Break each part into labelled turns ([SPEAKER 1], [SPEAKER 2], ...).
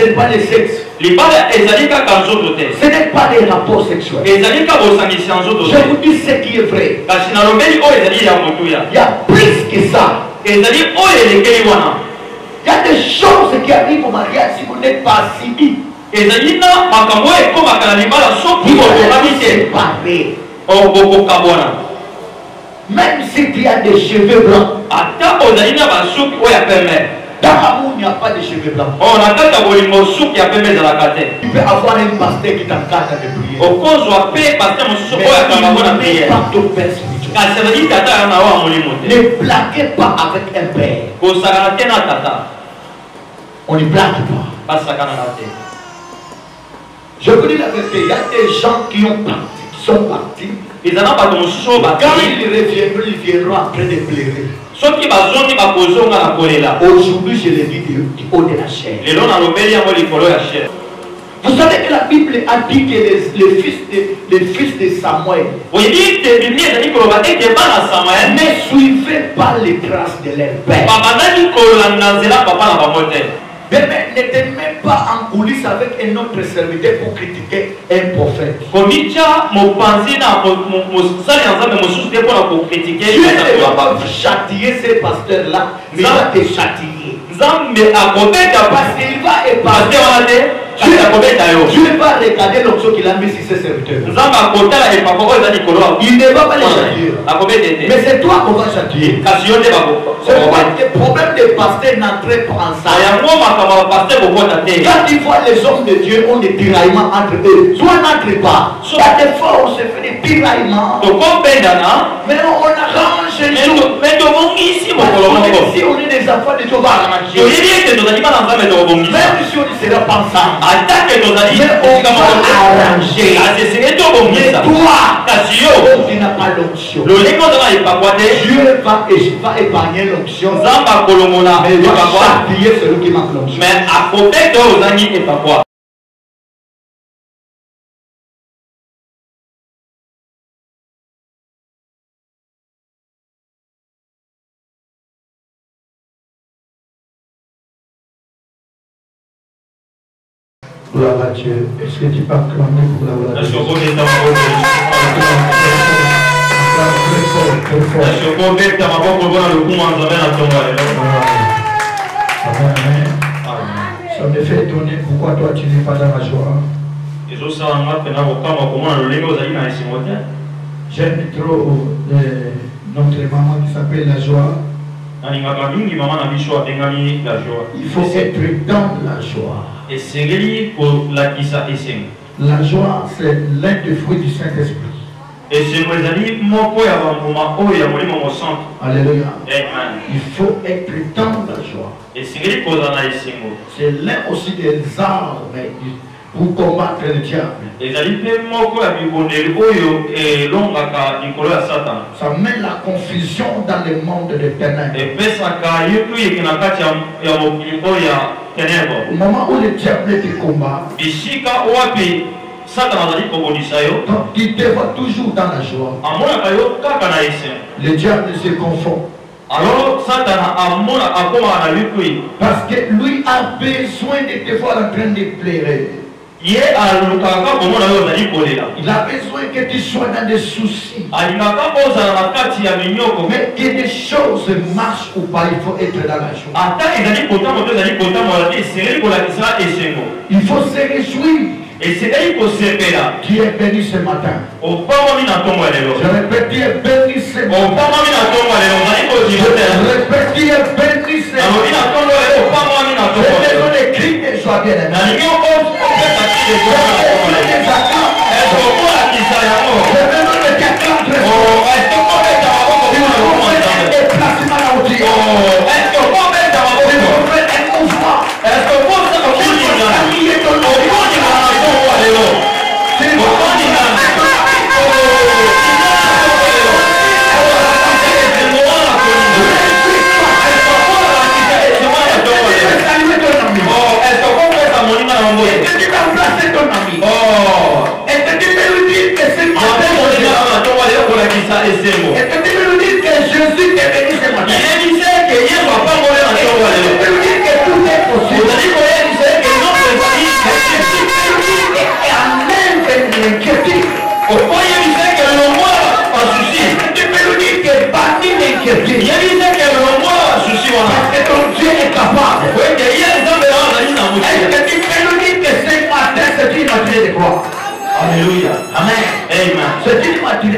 [SPEAKER 1] ce n'est pas le sexe. Ce n'est pas les rapports sexuels. Je vous dis ce qui est vrai. Il y a plus que ça. Il y a des choses qui arrivent au mariage si vous n'êtes pas assis. Vous allez séparer. Même si tu as des cheveux blancs. Dans l'amour, il n'y a pas de cheveux blancs. Tu peux avoir un pasteur qui t'encadre de prier. Mais il pas ton père spirituel. Ne blaguez pas avec un père. On ne blague pas. Je vous dis la vérité, il y a des gens qui sont partis. Quand ils viendront après de pleurer. Aujourd'hui, je l'ai dit du haut de la chair. Vous savez que la Bible a dit que les fils de Samuel ne suivaient pas les traces de leur père. Mais n'était même pas en coulisses avec un autre serviteur pour critiquer un prophète. Dieu ne va pas châtier ces pasteurs-là, mais il va te châtier. Parce qu'il va épargner. Dieu va regarder l'option qu'il a mis sur ses serviteurs. Il ne va pas les châtier. Mais c'est toi qu'on va châtier. C'est pourquoi le problème des pasteurs n'entrent pas ensemble. Quand ils voient les hommes de Dieu ont des tiraillements entre eux, soit n'entre pas. Il y a des fois on se fait des tiraillements. Mais on arrange les choses. Si on est des enfants de Dieu, on va arranger. Même si on ne sera pas ensemble. Mais on va arranger. Mais toi, tu n'as pas l'onction. Dieu va épargner l'onction. Mais il va châtier celui qui manque l'onction. Gloire à Dieu. Est-ce que tu peux acclamer pour la gloire à Dieu? Ça me fait étonner pourquoi toi tu n'es pas dans la joie. J'aime trop notre maman qui s'appelle la joie. Il faut être dans la joie. La joie, c'est l'un des fruits du Saint-Esprit. Alléluia. Il faut être dans la joie. C'est l'un aussi des armes pour combattre le diable. Ça met la confusion dans le monde des ténèbres. Au moment où le diable te combat, donc il te voit toujours dans la joie. Le diable se confond. Parce que lui a besoin de te voir en train de pleurer. Il a besoin que tu sois dans des soucis. Mais que des choses marchent ou pas, il faut être dans la joie. Il faut se réjouir. Qui est béni ce matin. Je répète, qui est béni ce matin. Je répète, qui est béni ce matin. J'ai besoin de cris de joie, bien-aimé. J'ai besoin de est-ce que tu peux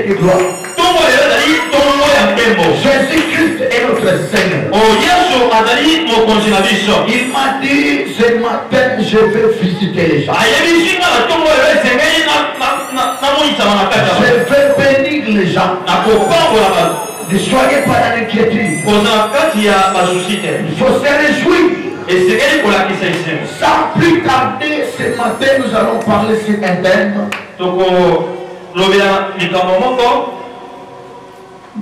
[SPEAKER 1] de gloire. Jésus-Christ est notre Seigneur. Il m'a dit ce matin, je vais visiter les gens. Je vais bénir les gens. Ne soyez pas dans l'inquiétude. Il faut se réjouir. Sans plus tarder, ce matin, nous allons parler sur un thème.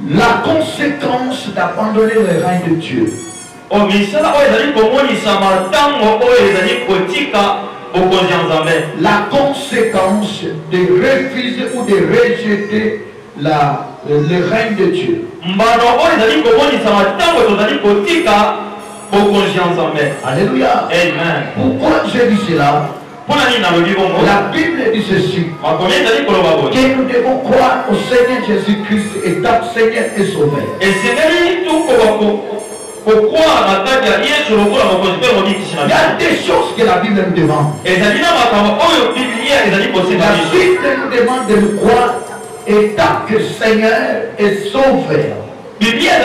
[SPEAKER 1] La conséquence d'abandonner le règne de Dieu. La conséquence de refuser ou de rejeter le règne de Dieu. Alléluia. Amen. Pourquoi je dis cela? La Bible dit ceci, que nous devons croire au Seigneur Jésus-Christ étant Seigneur et Sauveur. Il y a des choses que la Bible nous demande. La Bible nous demande de nous croire étant que Seigneur et Sauveur. Mais il y a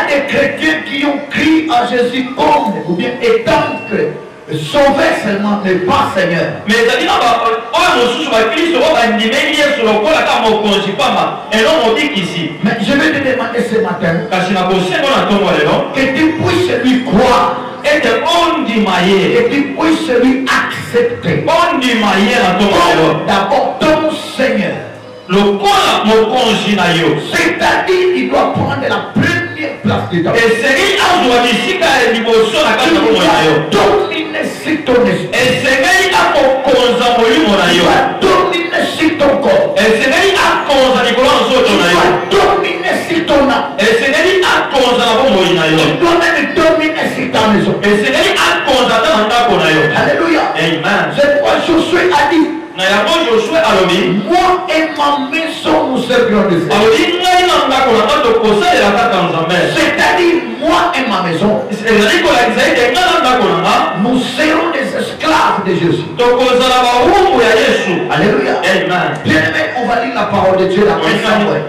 [SPEAKER 1] des chrétiens qui ont crié à Jésus comme, ou bien étant que sauveur seulement, mais pas Seigneur. Mais je vais te demander ce matin que tu puisses lui croire et que tu puisses lui accepter d'abord ton Seigneur. C'est-à-dire il doit prendre la première place de ta vie. Il doit dominer sur ton esprit. Il doit dominer sur ton corps. Il doit dominer sur ton âme. Il doit même dominer sur ta maison. Alléluia. C'est pourquoi Josué a dit, moi et ma maison nous servirons de Dieu. C'est-à-dire moi et ma maison nous serons des esclaves de Jésus. Alléluia. Bien aimé, on va lire la parole de Dieu dans 1 Samuel.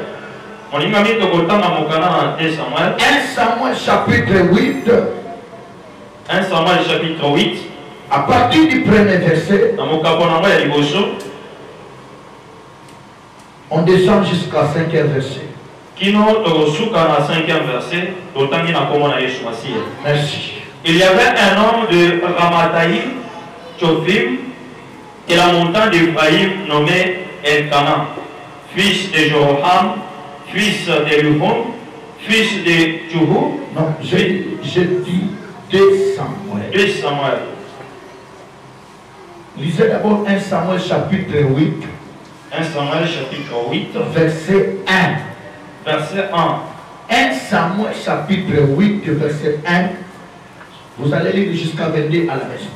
[SPEAKER 1] 1 Samuel chapitre 8.
[SPEAKER 2] 1 Samuel chapitre 8.
[SPEAKER 1] À partir du premier verset, on descend jusqu'à 5e verset. Merci.
[SPEAKER 2] Il y avait un homme de Ramathaïm, Tchophim, et la montagne d'Ephraïm nommé Elkana, fils de Jeroham, fils de Luhon, fils de Tchouhou.
[SPEAKER 1] Non, je dis 2 Samuel.
[SPEAKER 2] 2 Samuel.
[SPEAKER 1] Lisez d'abord 1 Samuel chapitre 8.
[SPEAKER 2] 1 Samuel chapitre 8.
[SPEAKER 1] Verset 1.
[SPEAKER 2] Verset 1.
[SPEAKER 1] 1 Samuel chapitre 8, verset 1. Vous allez lire jusqu'à 22 à la maison.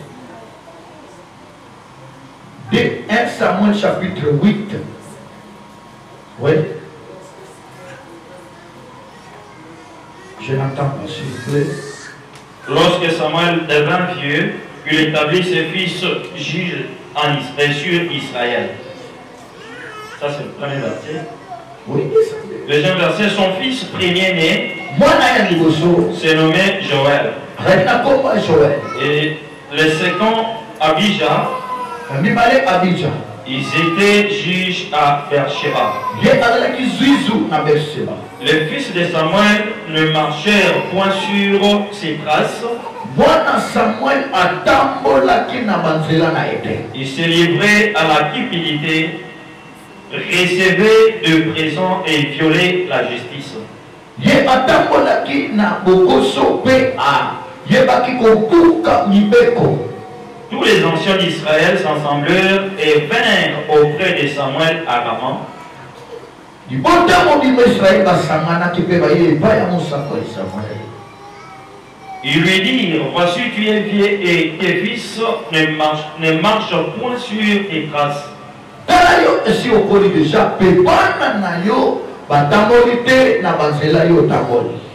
[SPEAKER 1] 1 Samuel chapitre 8. Oui. Je n'entends pas, s'il vous plaît.
[SPEAKER 2] Lorsque Samuel devint vieux, il établit ses fils juges sur Israël. Ça, c'est le premier verset.
[SPEAKER 1] Oui.
[SPEAKER 2] Deuxième verset, son fils premier-né se nommait Joël. Et les second, Abijah, ils étaient juges à Beersheba. Les fils de Samuel ne marchèrent point sur ses traces. Il se livrait à la cupidité, recevait de présents et violait la justice. Tous les anciens d'Israël s'assemblèrent et vinrent auprès de Samuel à Rama. Ils lui dirent, voici tu es vieux et tes fils ne marchent point sur tes traces.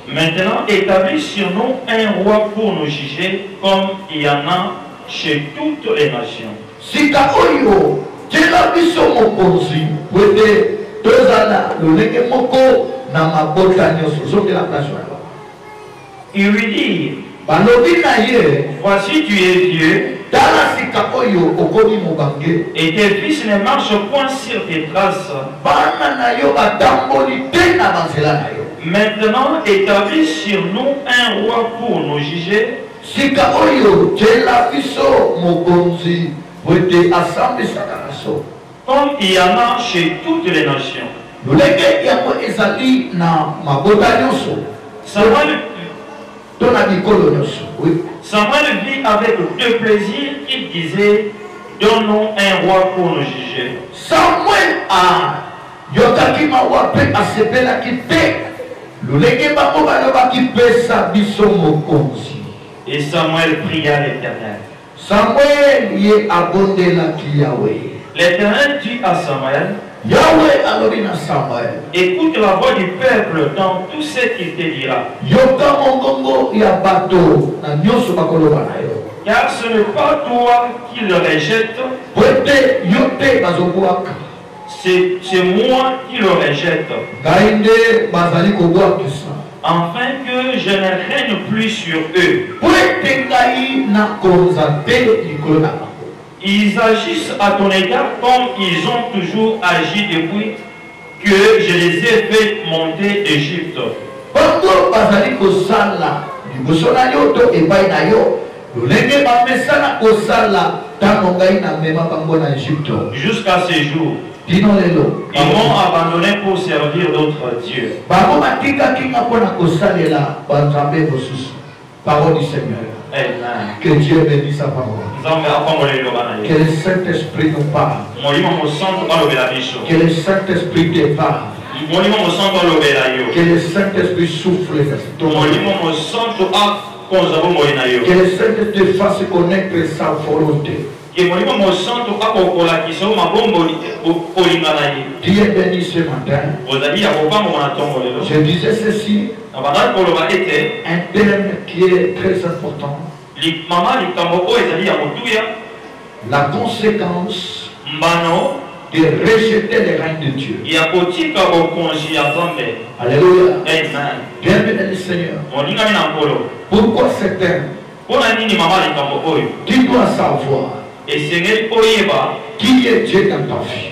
[SPEAKER 2] Maintenant, établis sur nous un roi pour nous juger, comme il y en a chez toutes les nations.
[SPEAKER 1] Tela biso mokonzi wete tozala lolenge moko na mabota nyoso soki la place là.
[SPEAKER 2] Il lui dit,
[SPEAKER 1] balobi na ye,
[SPEAKER 2] voici tu es vieux
[SPEAKER 1] tala sika oyo okomi mobange
[SPEAKER 2] et tes fils ne marchent point sur tes traces.
[SPEAKER 1] Bana na yo batamboli te na banzela na yo.
[SPEAKER 2] Maintenant établis sur nous un roi pour nous juger.
[SPEAKER 1] Sika oyo tela biso mokonzi wete asambisaka naso.
[SPEAKER 2] Comme il y en a chez toutes les nations.
[SPEAKER 1] Lolenge yango ezali na mabota nyonso.
[SPEAKER 2] Samuel vit avec deux plaisirs. Il disait, donne-nous un roi pour nous juger.
[SPEAKER 1] Samuel a yokaki mawa pe asepelaki te. Lolenge bango balobaki pesa biso mokonzi.
[SPEAKER 2] Et Samuel pria l'Éternel.
[SPEAKER 1] Samuel ye abondelaki Yahweh.
[SPEAKER 2] L'Éternel dit à Samuel,
[SPEAKER 1] Yahweh alobina Samuel,
[SPEAKER 2] écoute la voix du peuple dans tout ce qu'il te dira.
[SPEAKER 1] Yoka mongongo ya bato na nyoso bakoloba na yo.
[SPEAKER 2] Car ce n'est pas toi qui le rejette,
[SPEAKER 1] Wete yote bazobwaka.
[SPEAKER 2] c'est moi qui le rejette.
[SPEAKER 1] Gainde bazali kobwakisa.
[SPEAKER 2] Afin que je ne règne plus sur eux.
[SPEAKER 1] Wete ngai na konzate likolo na bango.
[SPEAKER 2] Ils agissent à ton égard comme ils ont toujours agi depuis que je les ai fait monter d'Égypte.
[SPEAKER 1] Bango bazali kosala liboso na yo to epai na yo. Lolenge bamesana kosala tango ngai na mema bango na Égypte.
[SPEAKER 2] Jusqu'à ces jours.
[SPEAKER 1] Dino lelo.
[SPEAKER 2] Ils m'ont abandonné pour servir d'autres dieux.
[SPEAKER 1] Bango batika kinga pona kosalela banzambe bosusu. Parole du Seigneur.
[SPEAKER 2] Amen.
[SPEAKER 1] Que Dieu bénisse sa parole. Que le Saint-Esprit nous parle. Que le Saint-Esprit te parle. Que le Saint-Esprit souffle ton âme. Que le Saint-Esprit te fasse connaître sa volonté. Dieu béni ce matin. Je disais ceci, un terme qui est très important. La conséquence de rejeter les règnes de Dieu. Alléluia.
[SPEAKER 2] Amen.
[SPEAKER 1] Bienvenue le Seigneur. Pourquoi ce terme? Tu dois savoir qui est Dieu dans ta vie.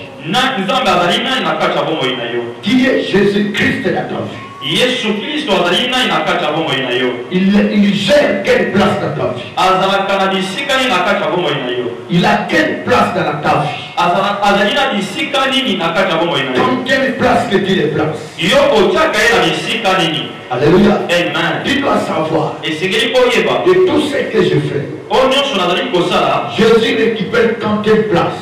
[SPEAKER 1] Qui est Jésus-Christ dans ta vie. Il gère quelle place dans ta vie. Il a quelle place dans ta vie. Dans quelle place que tu les places. Alléluia.
[SPEAKER 2] Amen.
[SPEAKER 1] Tu dois savoir de tout ce que je fais. Jésus récupère quand quelle place.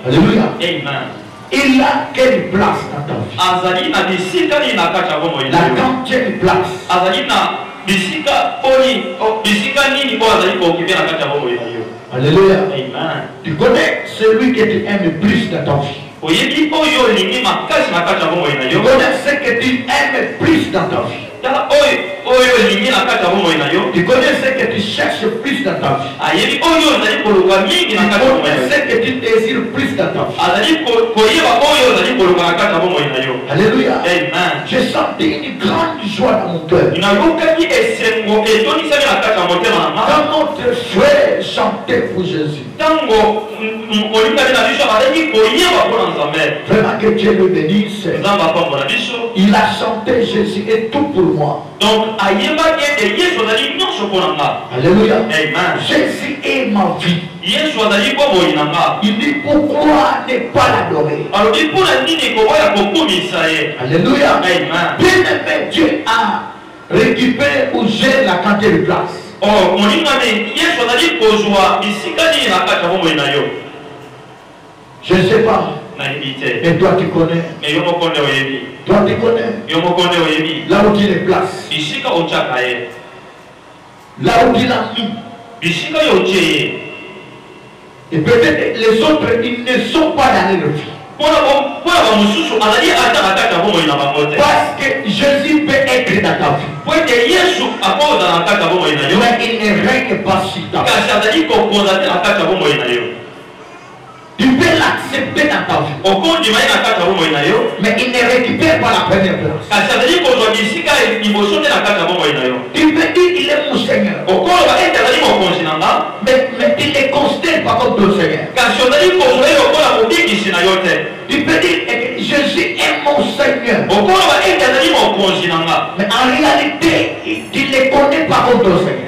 [SPEAKER 1] Alléluia.
[SPEAKER 2] Amen.
[SPEAKER 1] Il a quelle place dans ta vie? La quelle place? Alléluia.
[SPEAKER 2] Amen.
[SPEAKER 1] Tu connais celui que tu aimes plus dans ta vie. Tu connais ce que tu aimes plus dans ta vie. Tu connais ce que tu cherches plus dans ta vie. Tu connais ce que tu désires plus dans ta vie. Alléluia.
[SPEAKER 2] Amen.
[SPEAKER 1] J'ai senti une grande joie dans mon cœur. Quand notre frère chantait pour Jésus. Vraiment que Dieu le bénisse. Il a chanté Jésus est tout pour moi.
[SPEAKER 2] Donc,
[SPEAKER 1] alléluia.
[SPEAKER 2] Amen.
[SPEAKER 1] Jésus est ma vie. Il dit pourquoi ne pas l'adorer. Alléluia.
[SPEAKER 2] Amen.
[SPEAKER 1] Bien-aimé, Dieu a récupéré ou gère la quantité de place. Je ne sais pas. Et toi tu connais. Toi tu connais. Là où tu les places. Là où tu l'as mis. Et peut-être les autres ils ne sont pas dans leur vie. Parce que Jésus peut être dans ta vie. Mais il ne règne pas sur ta vie. Tu peux l'accepter dans ta vie. Mais il ne récupère pas la première place. Tu peux dire qu'il est mon Seigneur. Mais il ne considère pas comme ton Seigneur. Tu peux dire que Jésus est mon Seigneur. Mais en réalité, tu ne le connais pas comme ton Seigneur.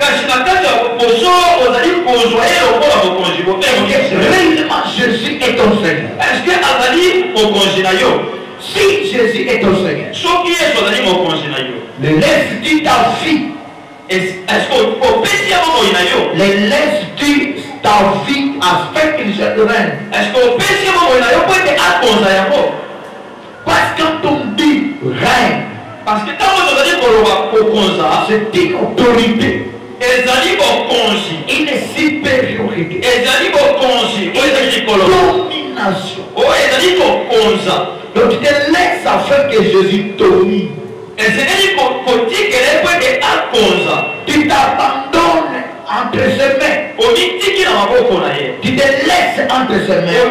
[SPEAKER 1] Réellement, Jésus est ton Seigneur. Si Jésus est ton Seigneur, le laisse-tu ta vie. Le laisse-tu ta vie afin qu'il se règne. Parce que quand on dit règne, c'est une autorité, une supériorité, une domination. Donc tu te laisses afin que Jésus domine. Tu t'abandonnes entre ses mains. Tu te laisses entre ses mains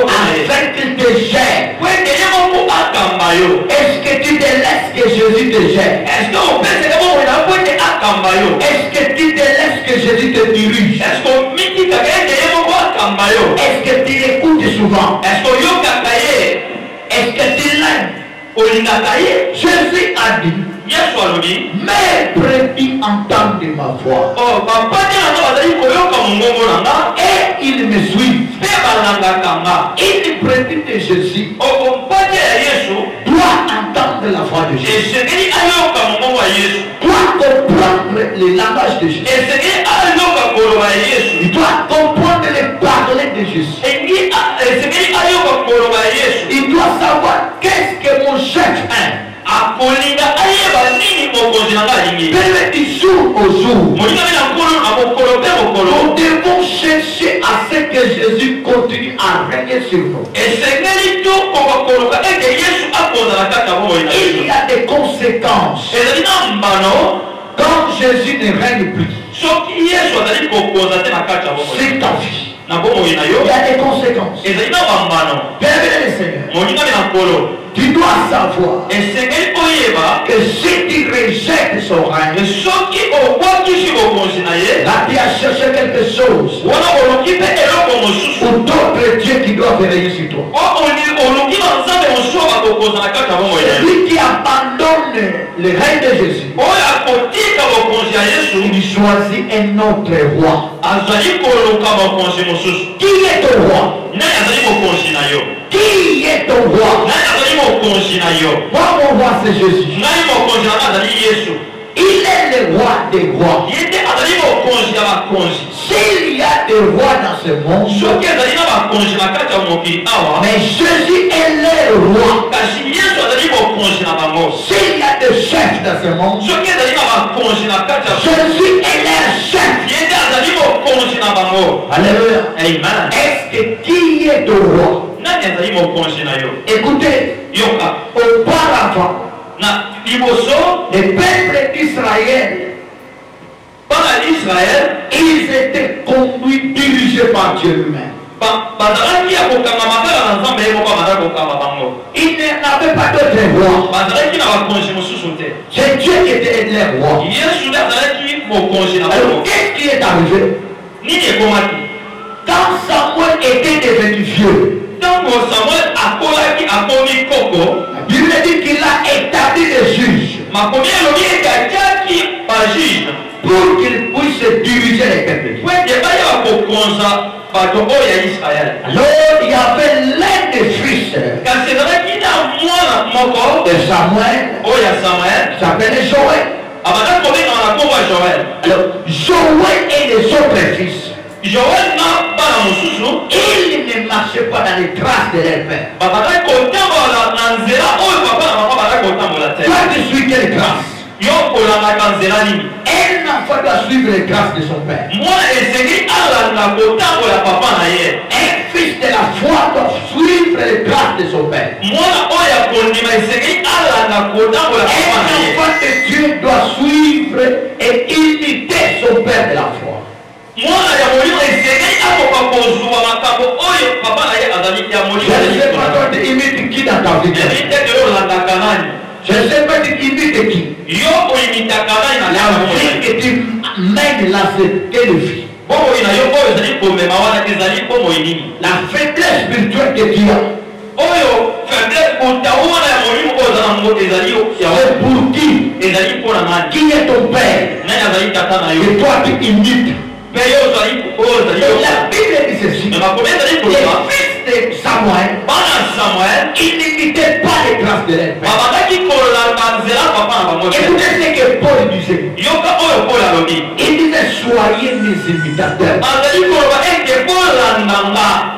[SPEAKER 1] afin qu'il te gère. Est-ce que tu te laisses que Jésus te gère? Est-ce que tu te laisses que Jésus te dirige? Est-ce que tu l'écoutes souvent? Est-ce que tu l'aimes? Jésus a dit, mes brebis entendent ma voix et ils me suivent. Une brebis de Jésus doit entendre la voix de Jésus, doit comprendre le langage de Jésus, il doit comprendre les paroles de Jésus, il doit savoir qu'est-ce que mon chef aime. Du jour au jour, nous devons chercher à ce que Jésus continue à régner sur nous. Il y a des conséquences quand Jésus ne règne plus. C'est ta vie. Il y a des conséquences. Bien le Seigneur, tu dois savoir que si tu rejettes son règne, là tu as cherché quelque chose ou d'autres dieux qui doivent veiller sur toi. Celui qui abandonne le règne de Jésus, il choisit un autre roi. Qui est ton roi? Qui est ton roi? Moi, mon roi, c'est Jésus. Il est le roi des rois. S'il y a des rois dans ce monde, mais Jésus est le roi. S'il y a des chefs dans ce monde, Jésus est leur chef. Alléluia. Amen. Est-ce que qui est ton roi? Écoutez, auparavant, les peuples d'Israël, ils étaient conduits, dirigés par Dieu lui-même. Ils n'avaient pas d'autre roi. C'est Dieu qui était leur roi. Alors qu'est-ce qui est arrivé? Quand Samuel était devenu vieux, la Bible dit qu'il a établi des juges pour qu'ils puissent diriger les peuples. Alors il y avait l'un des fils de Samuel, qui s'appelait Joël. Alors Joël et les autres fils, ils ne marchaient pas dans les traces de leur père. Toi tu suis quelle grâce? Un enfant doit suivre les grâces de son père. Un fils de la foi doit suivre les grâces de son père. Un enfant de Dieu doit suivre et imiter son père de la foi. La vie que tu mènes là, c'est quelle vie? La faiblesse spirituelle que tu as, c'est pour qui? Qui est ton père? Et toi tu imites. Et la Bible dit ceci. Les fils de Samuel, ils n'imitaient pas les traces de leur père. Écoutez ce que Paul disait. Il disait soyez mes imitateurs.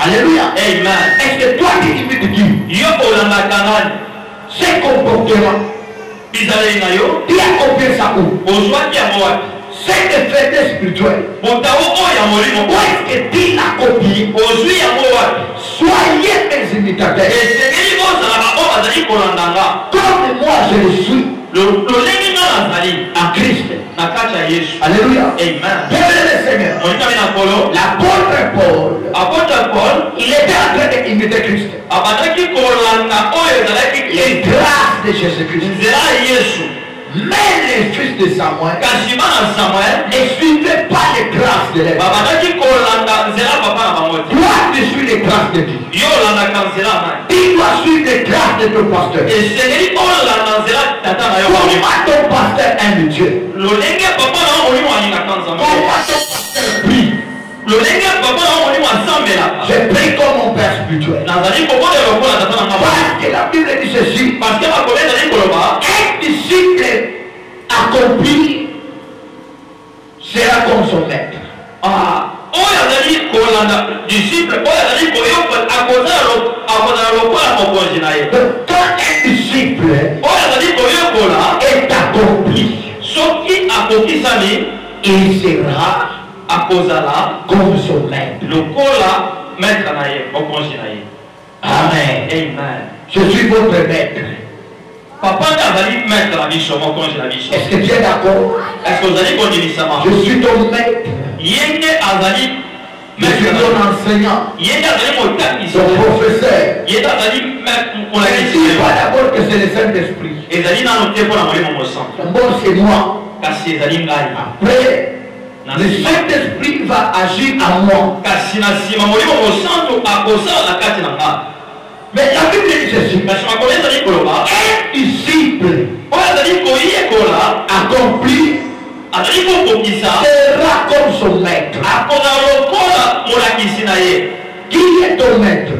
[SPEAKER 1] Alléluia. Amen. Est-ce que toi tu imites qui? Ces comportements, tu as copié ça où? C'est des faiblesses spirituelles. Où est-ce que tu l'as copié? Soyez mes imitateurs. Comme moi je le suis en Christ. Alléluia. Amen. Le Seigneur. L'apôtre Paul, il était en train d'imiter Christ. Les grâces de Jésus-Christ. Mais les fils de Samuel ne suivaient pas les grâces de l'Église. Toi, tu suis les grâces de Dieu. Tu dois suivre les grâces de ton pasteur. Comment ton pasteur aime Dieu? Comment ton pasteur prie? Je prie comme mon père spirituel. Parce que la Bible dit ceci. Un disciple accompli sera comme son maître. Quand un disciple est accompli, il sera comme son maître. Amen. Je suis votre maître. Est-ce que tu es d'accord? Je suis ton maître. Je suis ton enseignant. Ton professeur. Ne dis pas d'abord que c'est le Saint-Esprit. Bon, c'est moi. Après, le Saint-Esprit va agir en moi. Mais la Bible dit ceci. Un disciple accompli sera comme son maître. Qui est ton maître?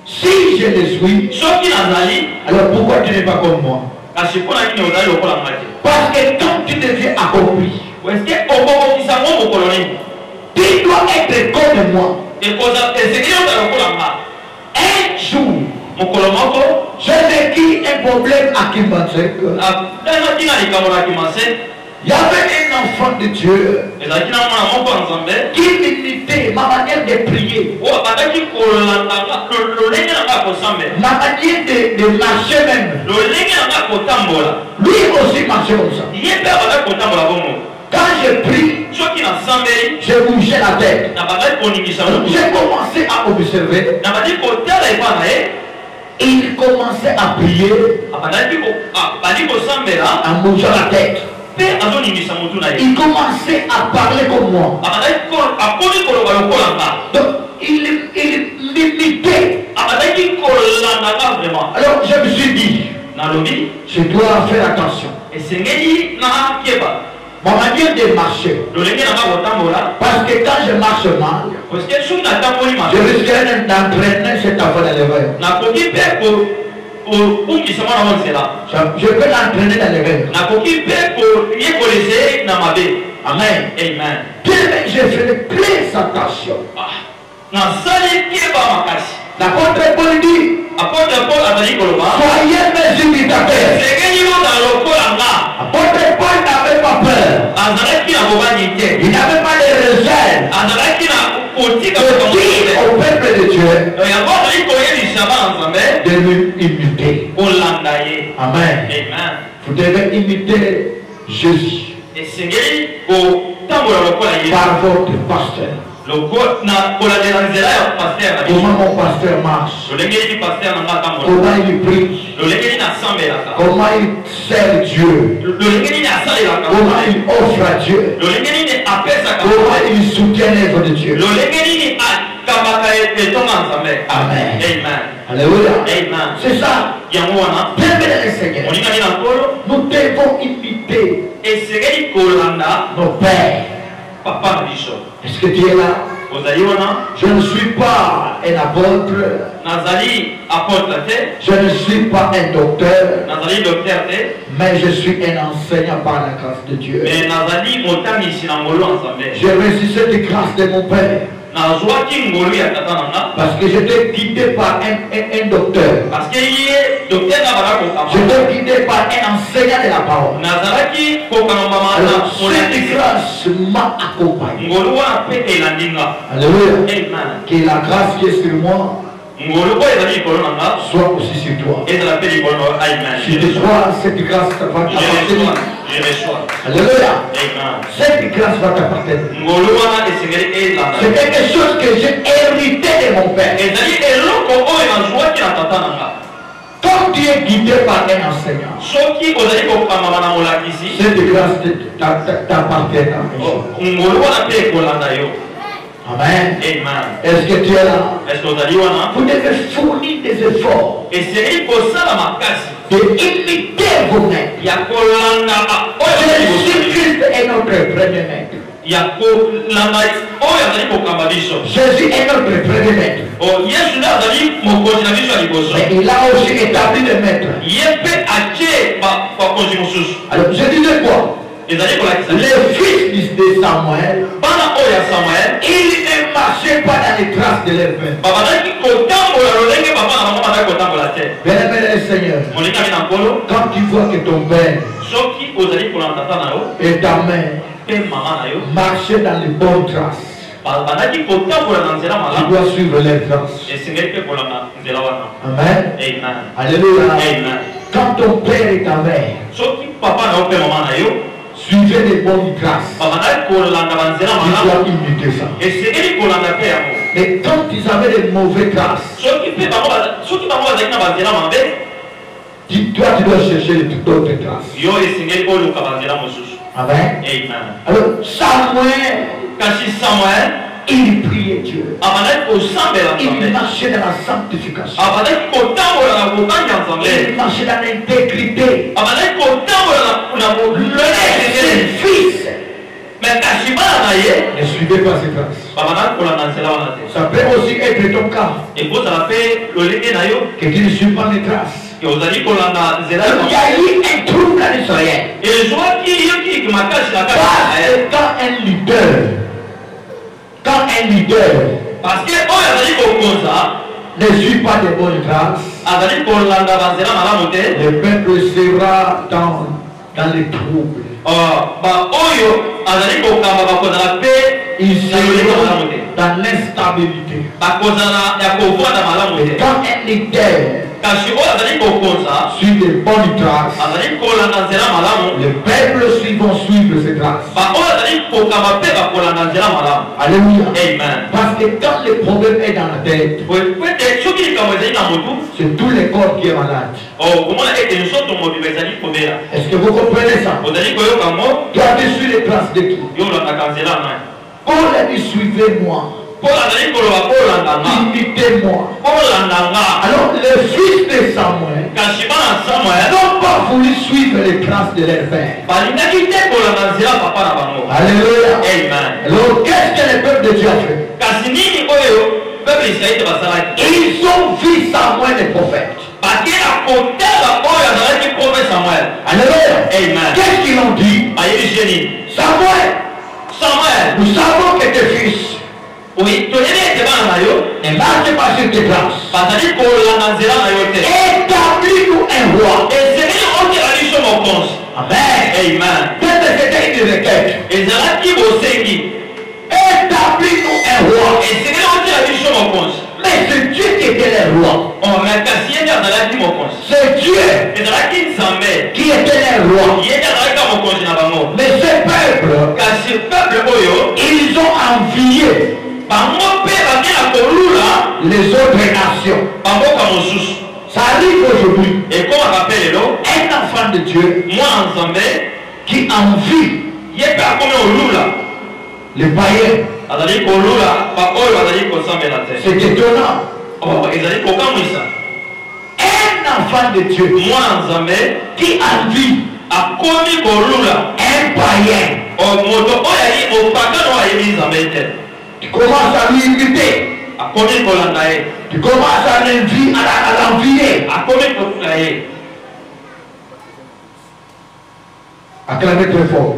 [SPEAKER 1] Si je le suis, alors pourquoi tu n'es pas comme moi? Parce que quand tu deviens accompli, tu dois être comme moi. Un jour, j'ai vécu un problème à Kimbansek. Il y avait un enfant de Dieu qui m'imitait ma manière de prier, ma manière de marcher même. Lui aussi marchait comme ça. Quand je prie, je bougeais la tête. J'ai commencé à observer. Il commençait à prier en bougeant la tête. Il commençait à parler comme moi. Donc il m'imitait. Alors je me suis dit, je dois faire attention. Ma manière de marcher. Parce que quand je marche mal, je risquerais d'entraîner cet enfant dans l'éveil. Je peux l'entraîner dans l'éveil. Amen. Je ferai très attention. L'apôtre Paul dit, soyez mes imitateurs. Apôtre Paul n'avait pas peur. Il n'avait pas de réserve. De dire au peuple de Dieu de l'imiter. Amen. Vous devez imiter Jésus par votre pasteur. Comment mon pasteur marche? Comment il prie? Comment il sert Dieu? Comment il offre à Dieu? Comment il soutient l'œuvre de Dieu? Amen. Alléluia. C'est ça. Bien-aimés les Seigneurs, nous devons imiter nos pères. Est-ce que tu es là? Je ne suis pas un apôtre. Je ne suis pas un docteur. Mais je suis un enseignant par la grâce de Dieu. J'ai reçu cette grâce de mon Père. Parce que j'étais guidé par un docteur. J'étais guidé par un enseignant de la parole. Alors, cette grâce m'a accompagné. Alléluia. Que la grâce qui est sur moi soit aussi sur toi. Si tu crois, cette grâce va t'appartenir. Alléluia. Cette grâce va t'appartenir. C'est quelque chose que j'ai hérité de mon Père. Quand tu es guidé par un enseignant, cette grâce t'appartient. Amen. Est-ce que tu es là? Vous devez fournir des efforts de imiter vos maîtres. Jésus-Christ est notre premier maître. Jésus est notre premier maître. Mais il a aussi établi des maîtres. Alors je disais quoi? Le fils de Samuel, il ne marchait pas dans les traces de leur père. Bien-aimé le Seigneur, quand tu vois que ton père et ta mère marchaient dans les bonnes traces, tu dois suivre les traces. Amen. Alléluia. Quand ton père et ta mère suivez les bonnes traces, tu dois imiter ça. Mais quand ils avaient les mauvaises traces, toi tu dois chercher d'autres traces. Amen. Alors Samuel, il priait Dieu. Il marchait dans la sanctification. Il marchait dans l'intégrité. Le fils ne suivez pas ses traces. Ça peut aussi être ton cas. Que tu ne suis pas mes traces. Il y a eu un trouble en Israël. Quand un leader ne suit pas de bonnes traces, le peuple sera dans les troubles. Ils seront dans l'instabilité. Quand un leader suit de bonnes traces, le peuple vont suivre ces traces. Alléluia. Parce que quand le problème est dans la tête, c'est tout le corps qui est malade. Est-ce que vous comprenez ça? Tu as su les traces de qui? Paul a dit suivez-moi. Imitez-moi. Alors le fils de Samuel n'ont pas voulu suivre les traces de leur père. Alléluia. Alors qu'est-ce que le peuple de Dieu a fait? Ils ont vu Samuel le prophète. Alléluia. Qu'est-ce qu'ils ont dit? Samuel, nous savons que tes fils ne marche pas sur tes traces. Établis-nous un roi. Amen. Peut-être c'était une requête. Établis-nous un roi. Mais c'est Dieu qui était le roi. C'est Dieu qui était le roi. Mais ce peuple, ils ont envié les autres nations. Ça arrive aujourd'hui. Un enfant de Dieu qui envie les païens. C'est étonnant. Un enfant de Dieu qui envie un païen. Tu commences à lui inviter. Tu commences à l'envier. Acclamez très fort.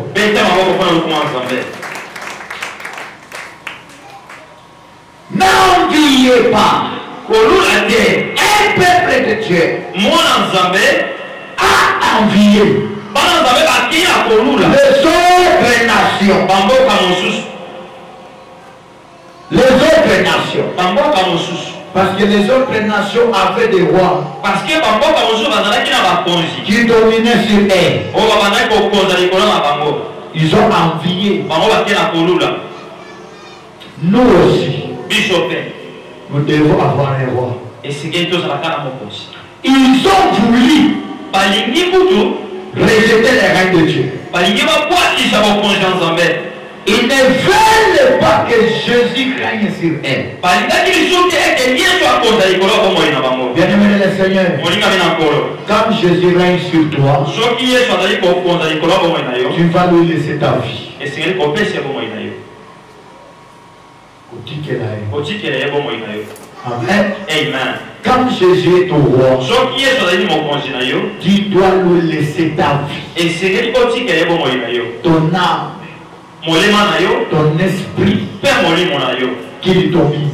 [SPEAKER 1] N'enviez pas. Un peuple de Dieu a envié les autres nations. Les autres nations. Parce que les autres nations avaient des rois qui dominaient sur elles. Ils ont envié. Nous aussi, nous devons avoir un roi. Ils ont voulu rejeter les règnes de Dieu. Ils ne veulent pas que Jésus règne sur elles. Bien-aimé le Seigneur, quand Jésus règne sur toi, tu vas lui laisser ta vie. Amen. Quand Jésus est au roi, tu dois lui laisser ta vie. Ton âme, ton esprit qui lui domine.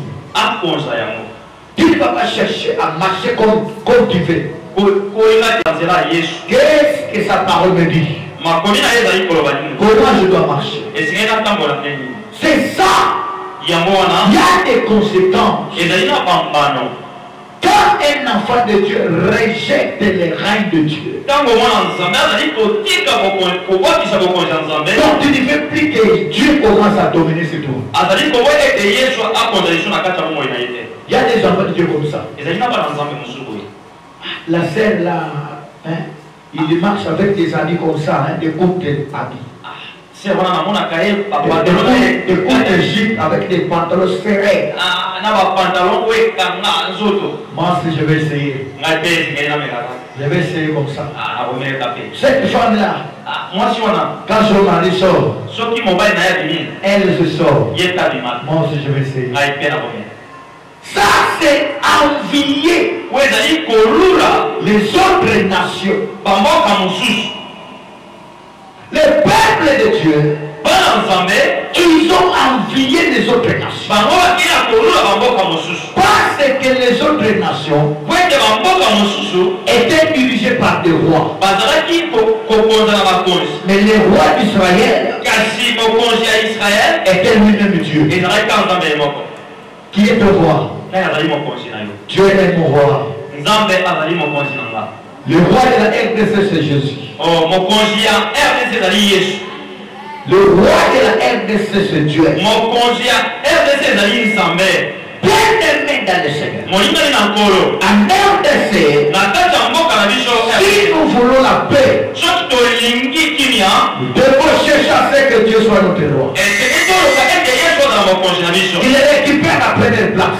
[SPEAKER 1] Tu ne vas pas chercher à marcher comme tu veux. Qu'est-ce que sa parole me dit? Comment je dois marcher? C'est ça. Il y a des conséquences. Quand un enfant de Dieu rejette les règnes de Dieu, donc tu ne fais plus que Dieu commence à dominer sur toi. Il y a des enfants de Dieu comme ça. La scène là, hein, il marche avec des amis comme ça, hein, des couples d'amis. Des couples de gîtes avec des pantalons serrés. Moi aussi je vais essayer. Je vais essayer comme ça. Cette femme-là, quand son mari sort, elle se sort. Moi aussi je vais essayer. Ça c'est envier les autres nations. Les peuples de Dieu, ils ont envié les autres nations. Parce que les autres nations étaient dirigées par des rois. Mais le roi d'Israël était lui-même Dieu. Qui est le roi? Dieu est mon roi. Le roi de la RDC c'est Jésus. Le roi de la RDC c'est Dieu. Bien-aimé dans le Seigneur. En RDC, si nous voulons la paix, nous devons chercher à ce que Dieu soit notre roi. Il récupère la première place.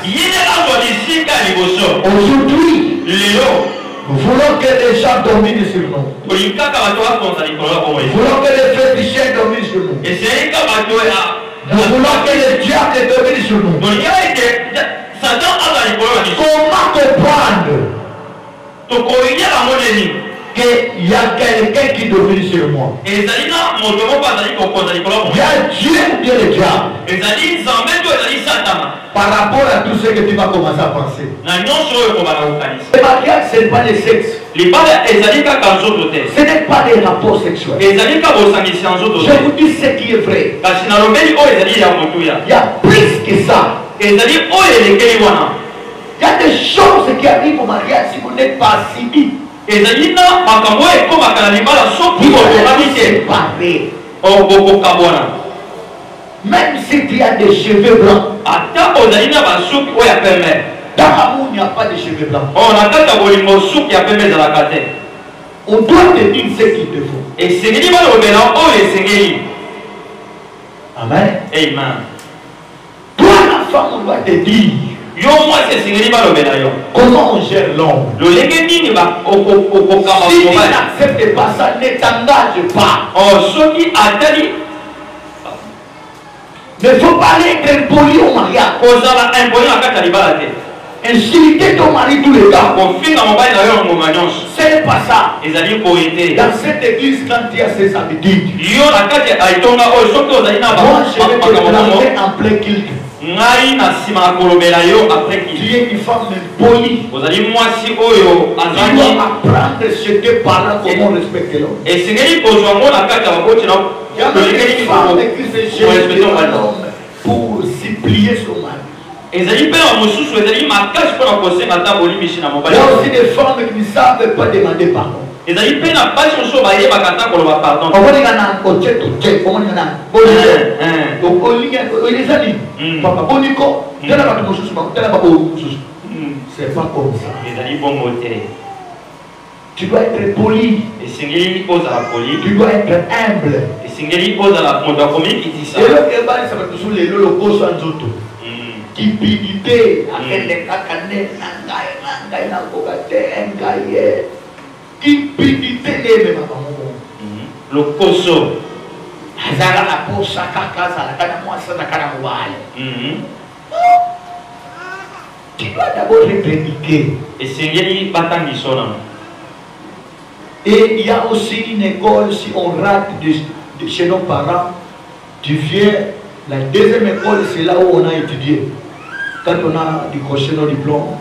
[SPEAKER 1] Aujourd'hui, nous voulons que les gens dominent sur nous. Nous voulons que les féticheurs dominent sur nous. Nous voulons que les diables dominent sur nous. Comment comprendre qu'il y a quelqu'un qui domine sur moi? Il y a Dieu ou bien le diable? Par rapport à tout ce que tu vas commencer à penser. Le mariage, ce n'est pas le sexe. Ce n'est pas des rapports sexuels. Je vous dis ce qui est vrai. Il y a plus que ça. Il y a des choses qui arrivent au mariage si vous n'êtes pas assis. Même si tu as des cheveux blancs. Dans l'amour, il n'y a pas de cheveux blancs. On doit te dire ce qu'il te faut. Amen.
[SPEAKER 2] Amen.
[SPEAKER 1] Toi, la femme, on doit te dire comment on gère l'homme. Si tu n'acceptes pas ça, ne t'engage pas. Ne faut pas être impoli au mariage. Insulter ton mari tous les temps. Ce n'est pas ça. Dans cette église, quand tu as ces habitudes, moi je vais te placer en plein culte. Tu es une femme polie. Tu dois apprendre chez tes parents comment respecter l'homme. Il y a des femmes qui se gênent pour supplier son mari. Il y a aussi des femmes qui ne savent pas demander pardon. Il y a des c'est pas comme ça. Tu dois être poli. Tu dois être humble. Cupidité, cupidité,
[SPEAKER 2] le coso.
[SPEAKER 1] Tu dois d'abord être éduqué. Et il y a aussi une école, si on rate de chez nos parents, tu viens. La deuxième école, c'est là où on a étudié. Quand on a décroché nos diplômes.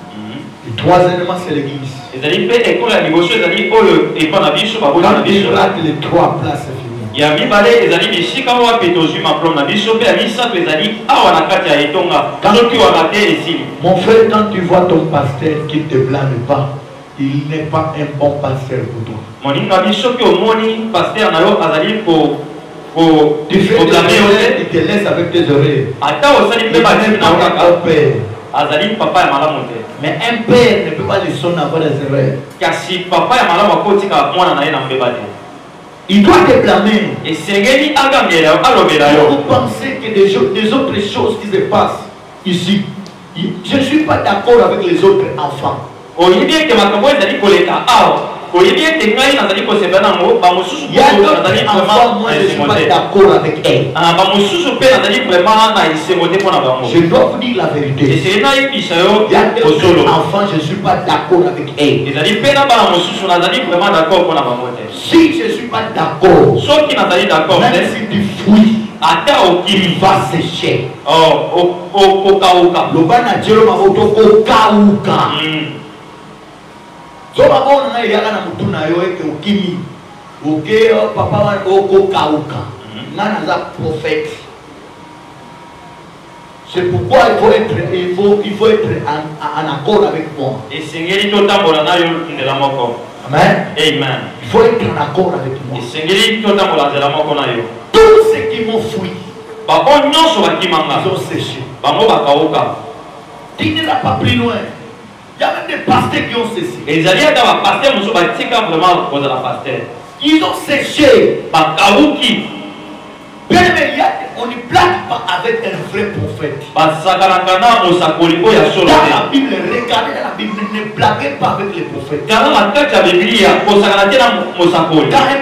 [SPEAKER 1] Le troisièmement, c'est l'église. Quand tu rates les 3 places, c'est fini. Mon frère, quand tu vois ton pasteur qui ne te blâme pas, il n'est pas un bon pasteur pour toi. Tu fais des oreilles, il te laisse avec tes oreilles. Mais un père ne peut pas lui sonner avoir les oreilles. Il doit te blâmer. Vous pensez que des autres choses qui se passent ici. Je ne suis pas d'accord avec les autres enfants. Il y a d'autres enfants, moi je ne suis pas d'accord avec elles. Je dois vous dire la vérité. Il y a d'autres enfants, je ne suis pas d'accord avec elles. Si je ne suis pas d'accord, même si tu fouilles, il va sécher. So babona na yaka na mutu na yo eke ukimi oke papa wa oko kauka ngana za prophète. C'est pourquoi il faut être en accord avec moi. Amen.
[SPEAKER 2] Amen.
[SPEAKER 1] Il faut être en accord avec moi. Tous ceux qui m'ont fui, ils ont séché. Tu n'iras pas plus loin. Il y a même des pasteurs qui ont cessé. Ils ont séché. Bien aimé, on ne plaque pas avec un vrai prophète. Dans la Bible, regardez dans la Bible, ne blaguez pas avec les prophètes. Quand un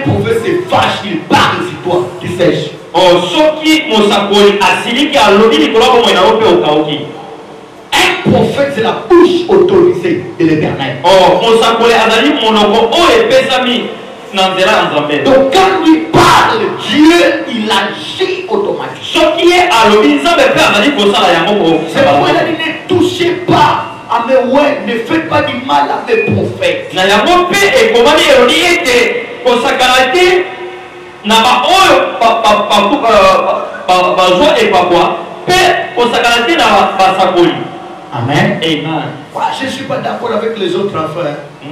[SPEAKER 1] prophète se fâche, il parle sur toi, tu sèches. Un prophète, c'est la bouche autorisée de l'Éternel. Donc quand il parle, Dieu, il agit automatiquement. C'est pourquoi il a dit, ne touchez pas à mes ouais, ne faites pas du mal à mes prophètes. Amen.
[SPEAKER 2] Amen.
[SPEAKER 1] Je ne suis pas d'accord avec les autres enfants. Je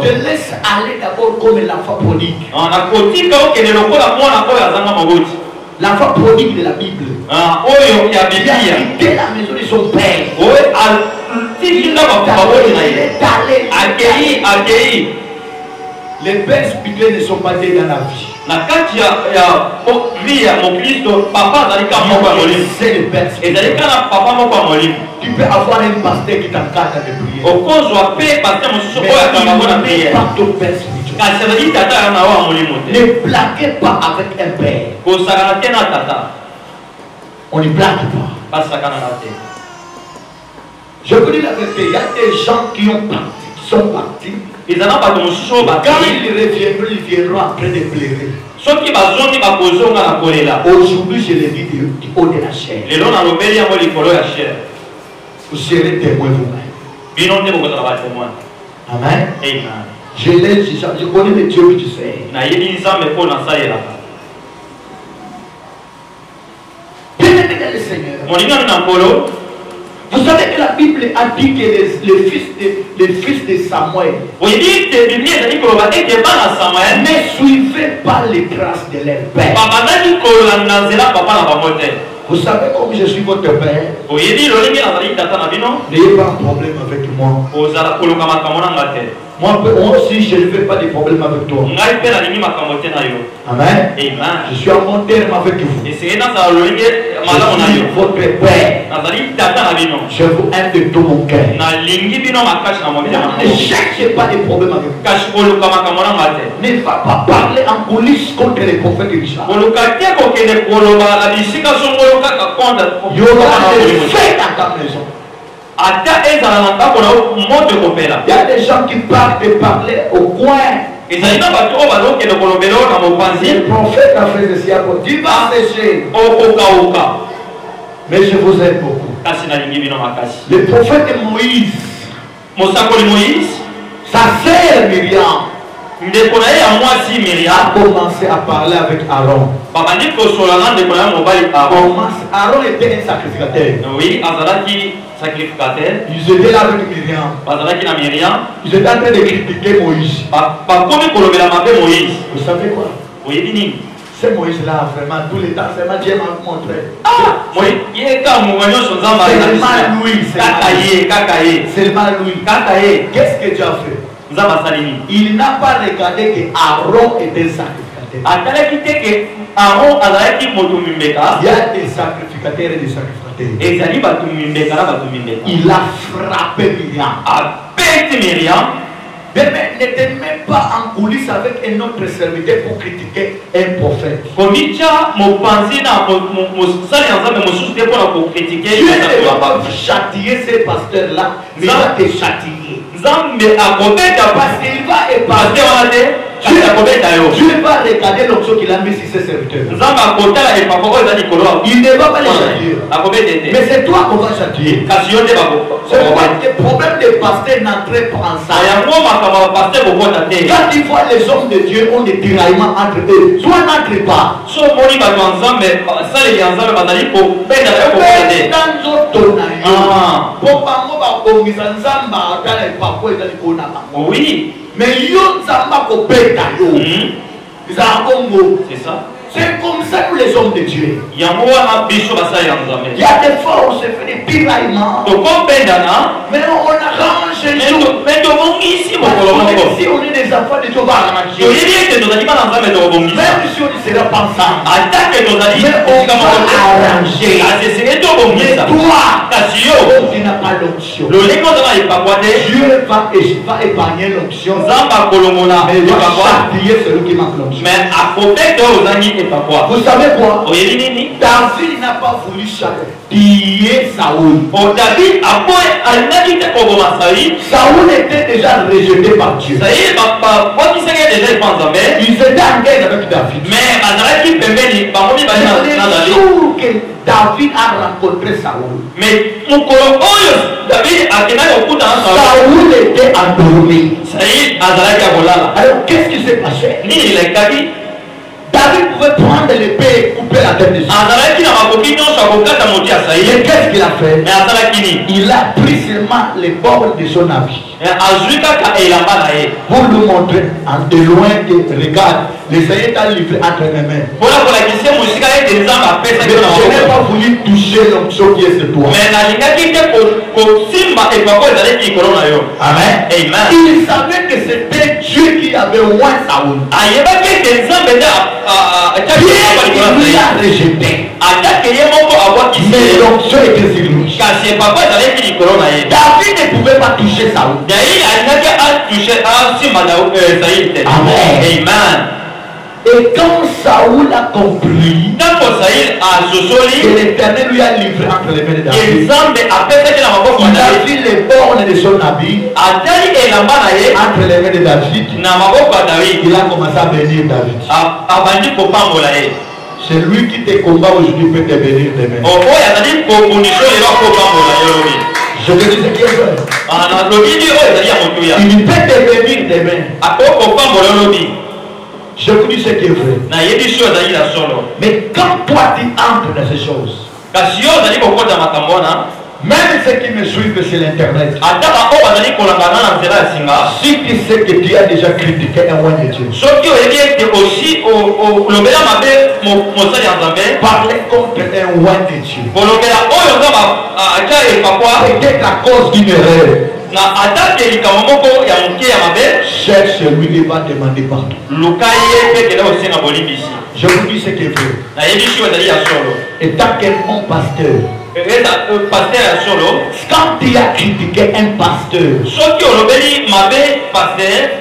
[SPEAKER 1] te laisse aller d'abord comme l'enfant prodigue. L'enfant prodigue de la Bible. Il a quitté la maison de son père. Les pères spirituels ne sont pas des dans la vie. C'est le père spirituel. Tu peux avoir un pasteur qui t'encadre de prier. Mais pas ton père spirituel. Ne blaguez pas avec un père. On ne blague pas. Je vous dis la vérité, il y a des gens qui sont partis. Quand ils reviendront, ils viendront après de pleurer. Aujourd'hui, je le dis du haut de la chair. Vous serez témoin vous-même. Amen. Je connais le Dieu que tu sais. Bien-aimé dans le Seigneur. Vous savez que la Bible a dit que les fils de Samuel ne suivaient pas les traces de leur père. Vous savez comme je suis votre père. N'ayez pas un problème avec moi. Moi aussi, je ne fais pas de problème avec toi. Amen. Je suis en bon terme avec vous. Je suis votre père. Je vous aime de tout mon cœur. Ne cherchez pas de problème avec vous. Ne va pas parler en coulisses contre les prophètes de Richard. Il y aura des faits dans ta maison. Il y a des gens qui parlent de parler au coin. Le prophète a fait ceci à côté. Tu vas sécher. Mais je vous aime beaucoup. Le prophète Moïse, sa sœur Myriam, a commencé à parler avec Aaron. Aaron était un sacrificateur.
[SPEAKER 2] Oui,
[SPEAKER 1] ils étaient là avec Myriam. Ils étaient en train de critiquer Moïse. Vous savez quoi? C'est Moïse-là, vraiment, tous les temps, c'est Dieu m'a montré. C'est le mal Louis. Qu'est-ce que Dieu a fait? Il n'a pas regardé que Aaron était sacrificateur. Il y a des sacrificateurs et des sacrificateurs. Il a frappé Myriam. Mais n'était même pas en coulisses avec un autre serviteur pour critiquer un prophète. Dieu ne va pas châtier ces pasteurs-là, mais il va te châtier. Parce qu'il va épargner. Dieu va regarder l'option qu'il a mis sur ses serviteurs. Il ne va pas les châtier. Mais c'est toi qu'on va châtier. C'est pourquoi les problèmes des pasteurs n'entrent pas ensemble. Quand ils voient les hommes de Dieu ont des tiraillements entre eux, soit n'entre pas.
[SPEAKER 2] Oui.
[SPEAKER 1] Mais c'est ça. C'est comme ça que les hommes de Dieu. Il y a des fois où on se fait des tiraillements. Mais on arrange les choses. Si on est des enfants de Dieu, on va arranger. Même si on ne sera pas ensemble. Mais on va arranger. Mais toi, tu n'as pas l'onction. Dieu va épargner l'onction. Mais il va châtier celui qui manque l'onction. Vous savez quoi? David n'a pas voulu châtier Saoul. Saoul était déjà rejeté par Dieu. Ils étaient en guerre avec David. Mais le jour que David a rencontré Saoul, Saoul était endormi. Alors qu'est-ce qui s'est passé? David pouvait prendre l'épée et couper la tête de Saül. Et qu'est-ce qu'il a fait? Il a pris seulement les bords de son habit pour lui montrer de loin que regarde, le Seigneur t'a livré entre mes mains. Mais je n'ai pas voulu toucher l'onction qui est sur toi. Amen. Il savait que c'était Dieu qui avait oint Saül. Il lui a rejeté. Mais l'onction était sur lui. David ne pouvait pas toucher Saül. Amen. Et quand Saül a compris que l'Éternel lui a livré entre les mains de David, il a vu les bornes de son habit entre les mains de David. Il a commencé à bénir David. C'est lui qui te combat aujourd'hui peut te bénir demain. Je te dis ce qui est vrai. Il peut te bénir demain. Je vous dis ce qui est vrai. Mais quand toi tu entres dans ces choses, même ceux qui me suivent sur l'internet, si tu sais que tu as déjà critiqué un roi de Dieu, parler contre un roi de Dieu, peut-être à cause d'une erreur, cherche celui qui va demander partout. Je vous dis ce qui est vrai. Et tant qu'un bon pasteur, quand tu as critiqué un pasteur,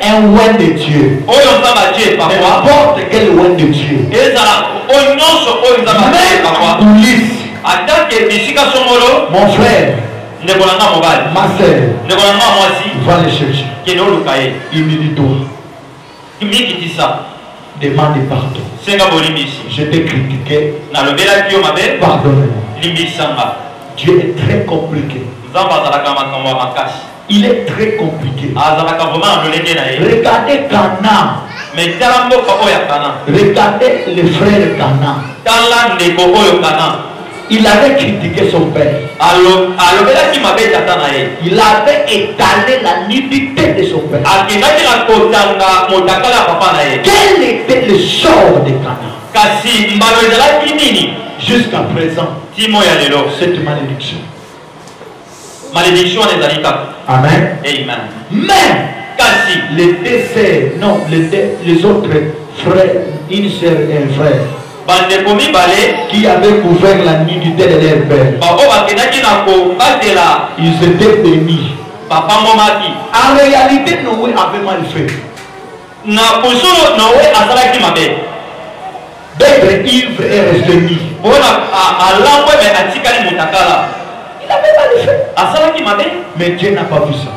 [SPEAKER 1] un roi de Dieu, n'importe quel roi de Dieu, même en coulisses, mon frère, ma soeur, va le chercher. Humilie-toi. Demande pardon. Je t'ai critiqué. Pardonne-moi. Dieu est très compliqué. Il est très compliqué. Regardez Cana. Regardez les frères Cana. Il avait critiqué son père. Il avait étalé la nudité de son père. Quel était le sort de Cana? Jusqu'à présent, cette malédiction. Amen. Mais les décès, non, les autres frères, une sœur et un frère, qui avaient couvert la nudité de leur père, ils étaient bénis. En réalité, Noé avait mal fait. D'être ivre et rester nu. Il avait mal fait. Mais Dieu n'a pas vu ça.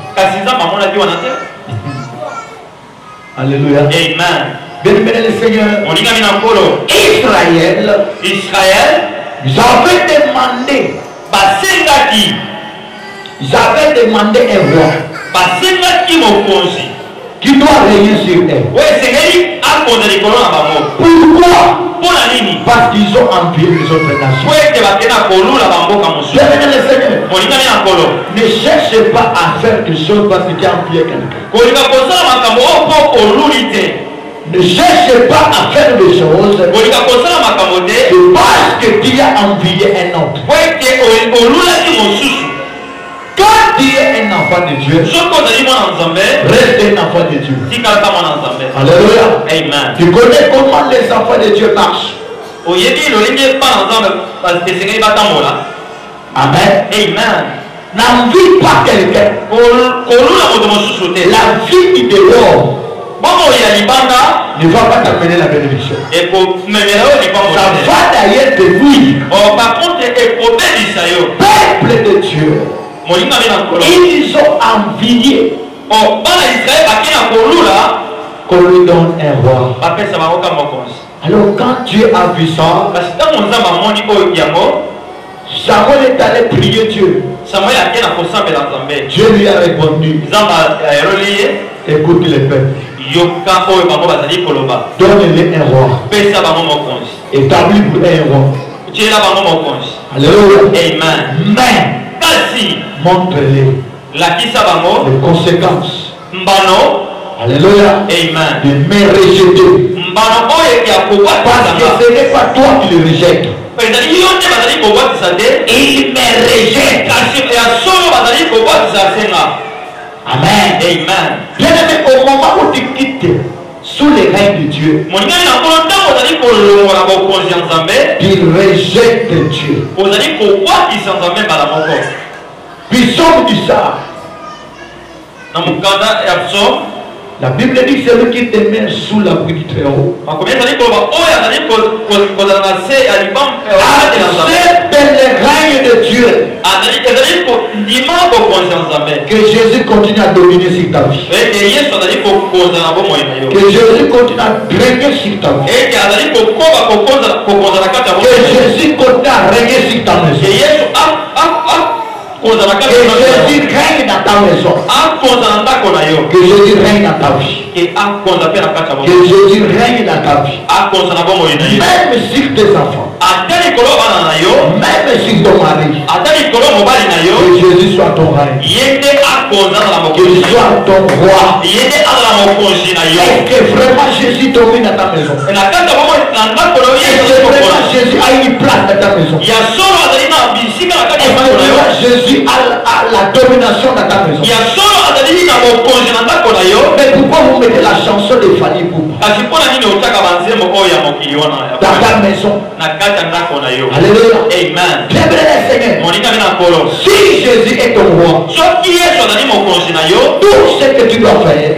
[SPEAKER 1] Alléluia.
[SPEAKER 2] Amen.
[SPEAKER 1] Béni le Seigneur. Israël, j'avais demandé. J'avais demandé un roi qui doit régner sur terre. Pourquoi? Parce qu'ils ont envié les autres nations. Béni le Seigneur. Ne cherchez pas à faire des choses parce que tu as envié quelqu'un. Ne cherchez pas à faire des choses parce que tu as envié un autre. Quand tu es un enfant de Dieu, reste un enfant de Dieu. Alléluia.
[SPEAKER 2] Amen.
[SPEAKER 1] Tu connais comment les enfants de Dieu marchent. Amen. N'envie pas quelqu'un. La vie du dehors ne va pas t'amener la bénédiction. Ça va d'ailleurs te nuire. Peuple de Dieu, ils ont envié qu'on lui donne un roi. Alors quand Dieu a vu ça, Samuel est allé prier Dieu. Dieu lui a répondu, écoute les peuples. Donne-les un roi. Établis pour un roi. Alléluia.
[SPEAKER 2] Amen.
[SPEAKER 1] Mais montre-les les conséquences. Alléluia.
[SPEAKER 2] Amen.
[SPEAKER 1] De me rejeter. Parce que ce n'est pas toi qui le rejettes. Il me rejette. Amen.
[SPEAKER 2] Amen.
[SPEAKER 1] Bien-aimé, au moment où tu quittes sous les règnes de Dieu, il rejette Dieu. Puissant du sable. La Bible dit que celui qui demeure sous l'abri du Très-Haut accepte le règne de Dieu. Que Jésus continue à dominer sur ta vie. Que Jésus continue à régner sur ta vie. Que Jésus continue à régner sur ta maison. Que Jésus règne dans ta maison. Que Jésus règne dans ta vie. Que Jésus règne dans ta vie. Même sur tes enfants. Même sur ton mari. Que Jésus soit ton règne. Que Jésus soit ton roi. Est-ce que vraiment Jésus domine dans ta maison? Est-ce que vraiment Jésus a une place dans ta maison? Est-ce que vraiment Jésus a la domination dans ta maison? Mais pourquoi vous mettez la chanson de Fanny Poupa dans ta maison? Alléluia.
[SPEAKER 2] Amen.
[SPEAKER 1] Bien-aimé Seigneur, si Jésus est ton roi, tout ce que tu dois faire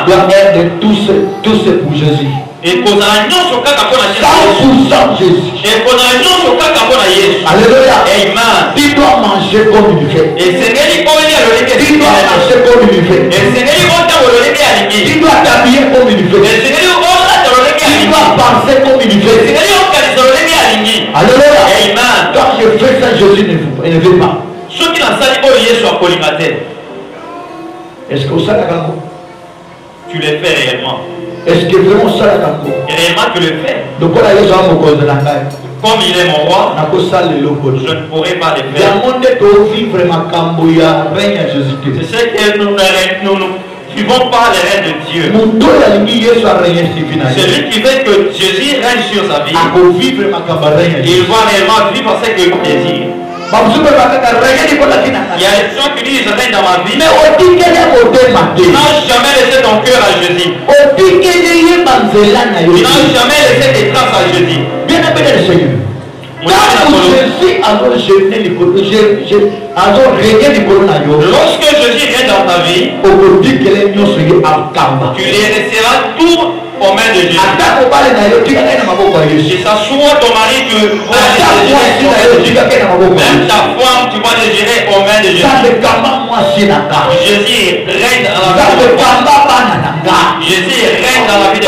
[SPEAKER 1] doit être de tout ce pour Jésus. 100% Jésus. Alléluia.
[SPEAKER 2] Amen.
[SPEAKER 1] Tu dois manger comme il fait. Tu dois marcher comme il fait. Tu dois t'habiller comme il fait. Tu dois penser comme il fait. Alléluia.
[SPEAKER 2] Amen.
[SPEAKER 1] Quand je fais ça, Jésus ne veut pas. Est-ce que ça
[SPEAKER 2] tu le fais réellement?
[SPEAKER 1] Est-ce que vraiment ça la
[SPEAKER 2] réellement tu le fais?
[SPEAKER 1] Donc
[SPEAKER 2] comme il est mon roi, je ne pourrai pas le faire. C'est ce que nous ne vivons pas les règnes de Dieu. Celui qui veut que Jésus règne sur sa vie, il va réellement vivre ce que il désire. Il y a des gens qui disent je règne dans ma vie.
[SPEAKER 1] Mais
[SPEAKER 2] tu n'as jamais laissé ton cœur à Jésus. Tu n'as jamais laissé tes traces à Jésus.
[SPEAKER 1] Bien aimé le Seigneur.
[SPEAKER 2] Lorsque Jésus règne dans ta vie, tu les laisseras tout aux mains de Jésus. Si ça soit ton mari, tu vas même ta femme, tu vas les gérer aux mains de Jésus. Jésus règne dans la vie de Jésus règne dans la vie de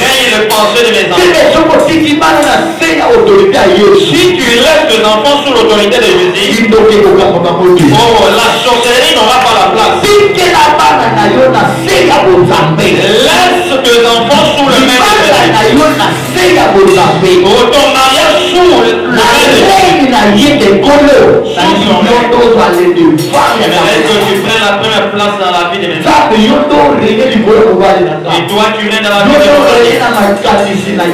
[SPEAKER 2] règne le pensée de mes enfants. Si tu laisses tes enfants sous l'autorité de Jésus, la sorcellerie n'aura pas la place. Laisse tes enfants sous le main de Jésus. Ton mariage sous le main de Jésus. J'aimerais que tu prennes la première place dans la vie de mes enfants. Et toi tu règnes dans la vie de mes enfants.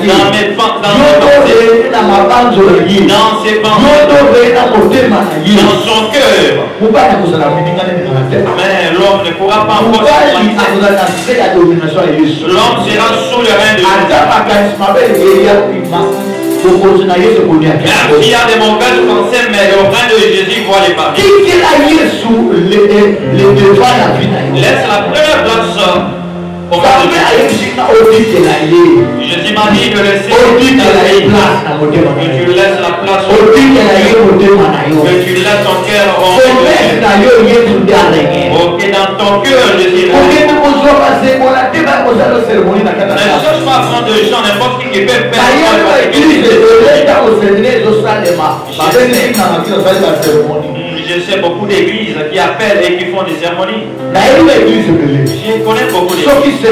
[SPEAKER 2] Dans mes pensées, dans ses pensées, dans son cœur. Mais l'homme ne pourra pas encore. L'homme sera sous le règne de Jésus. Il y a des mauvaises pensées, mais le règne de Jésus voit les papiers. Laisse la première place au règne de Jésus. Jésus m'a dit de laisser que tu laisses la place, que tu laisses ton cœur en ok, dans ton cœur, Jésus règne. Ne cherche pas à prendre de gens, n'importe qui peut faire. Je sais beaucoup d'églises qui appellent et qui font des cérémonies.
[SPEAKER 1] Je
[SPEAKER 2] connais beaucoup d'églises.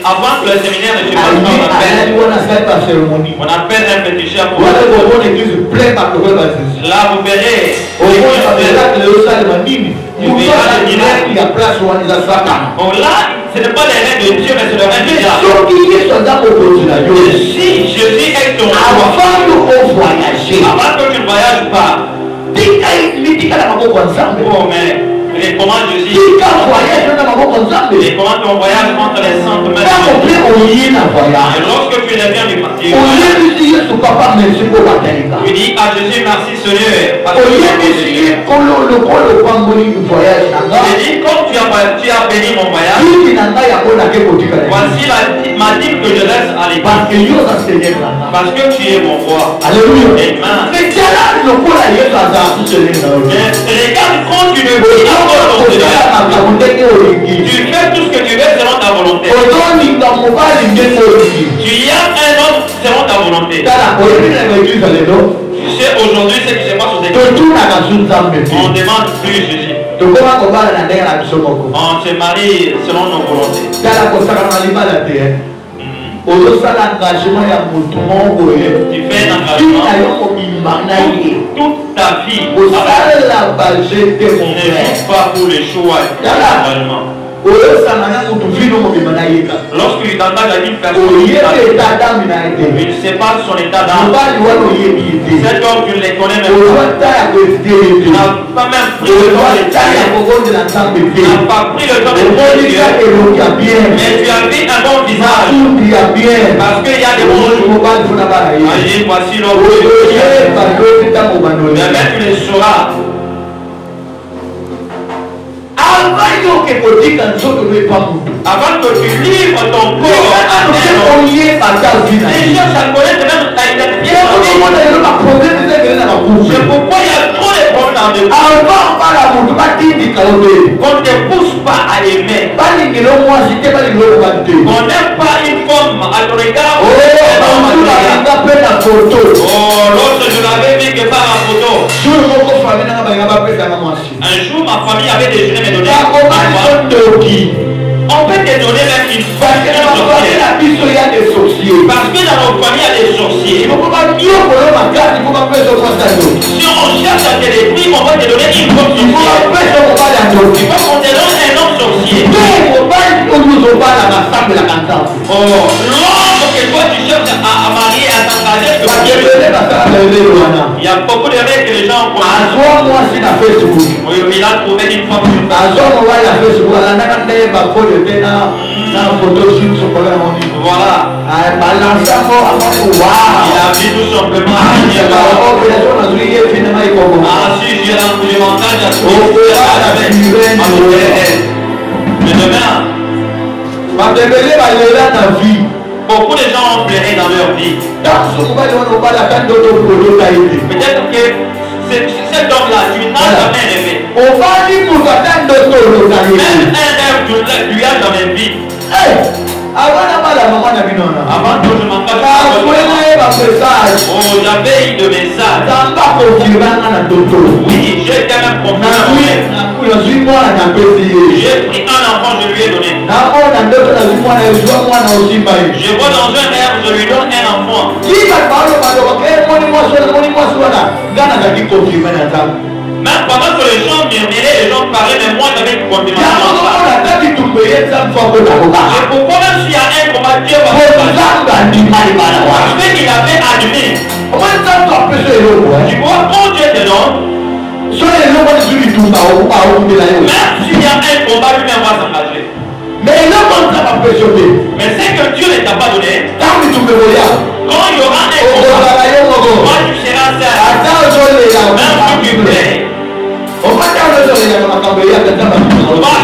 [SPEAKER 2] Avant que le séminaire ne se passe pas, on appelle un féticheur pour là vous verrez bon, là ce n'est pas les règles de Dieu mais c'est le règne de Dieu. Si Jésus est ton roi avant que tu ne voyages pas, oh mais les commandes de Jésus, les commandes ton voyage entre les saintes mains. Et lorsque tu reviens du parti, tu dis à Jésus merci Seigneur. Parce que tu dis comme tu as béni mon voyage, voici ma dîme que je laisse à l'église. Parce que tu es mon roi.
[SPEAKER 1] Alléluia.
[SPEAKER 2] Amen. Regarde quand tu ne veux pas. Tu fais tout ce que tu veux selon ta volonté. Tu y as un homme selon ta volonté. Tu sais aujourd'hui ce qui se passe aux églises. On demande plus Jésus. On se marie selon nos volontés. Tu fais un engagement toute ta vie. Ce n'est pas pour les choix. Lorsqu'il t'engage à une personne, il ne sait pas son état d'âme. Cet homme, tu ne les connais même pas. Tu n'as pas même pris le temps de tu n'as pas pris le temps de Dieu. Mais tu as vu un bon visage. Parce qu'il y a des bons jours. Voici l'homme. Mais tu les sauras. Avant que tu livres ton corps à un homme, les gens ça connaissent même ta identité. C'est pourquoi il y a trop de problèmes de qu'on ne te pousse pas à aimer. On n'aime pas une femme à ton égard. L'autre je l'avais vu que par la photo. Un jour ma famille avait déjeuné me donner. On peut te donner même une femme. Parce que dans nos familles il y a des sorciers. Si on cherche à te détruire, on va te donner une femme sorcière. Il faut qu'on te donne un homme sorcier. L'homme que toi tu cherches à marier, à t'engager, il y a beaucoup de règles que les gens ont. Oui, il a trouvé une femme sur voilà. Il a vu tout simplement. Si j'ai l'environnemental, mais demain, beaucoup de gens ont pleuré dans leur vie. Peut-être que cet homme-là, tu n'as jamais aimé. Même un rêve, tu lui as jamais vu. Avant que je m'en fasse, oh, j'avais eu de messages. Oui, j'ai quand même compris. J'ai pris un enfant, je lui ai donné. Je vois dans un rêve, je lui donne un enfant. Même pendant que les gens murmuraient, les gens parlaient, mais moi j'avais une confirmation. C'est pourquoi même s'il y a un combat, Dieu va faire. Parce qu'il avait admis. Tu vois, quand Dieu te donne, même s'il y a un combat, lui-même va s'engager. Mais c'est que Dieu ne t'a pas donné. Quand il y aura un combat, toi tu seras seul. Même si tu plais. À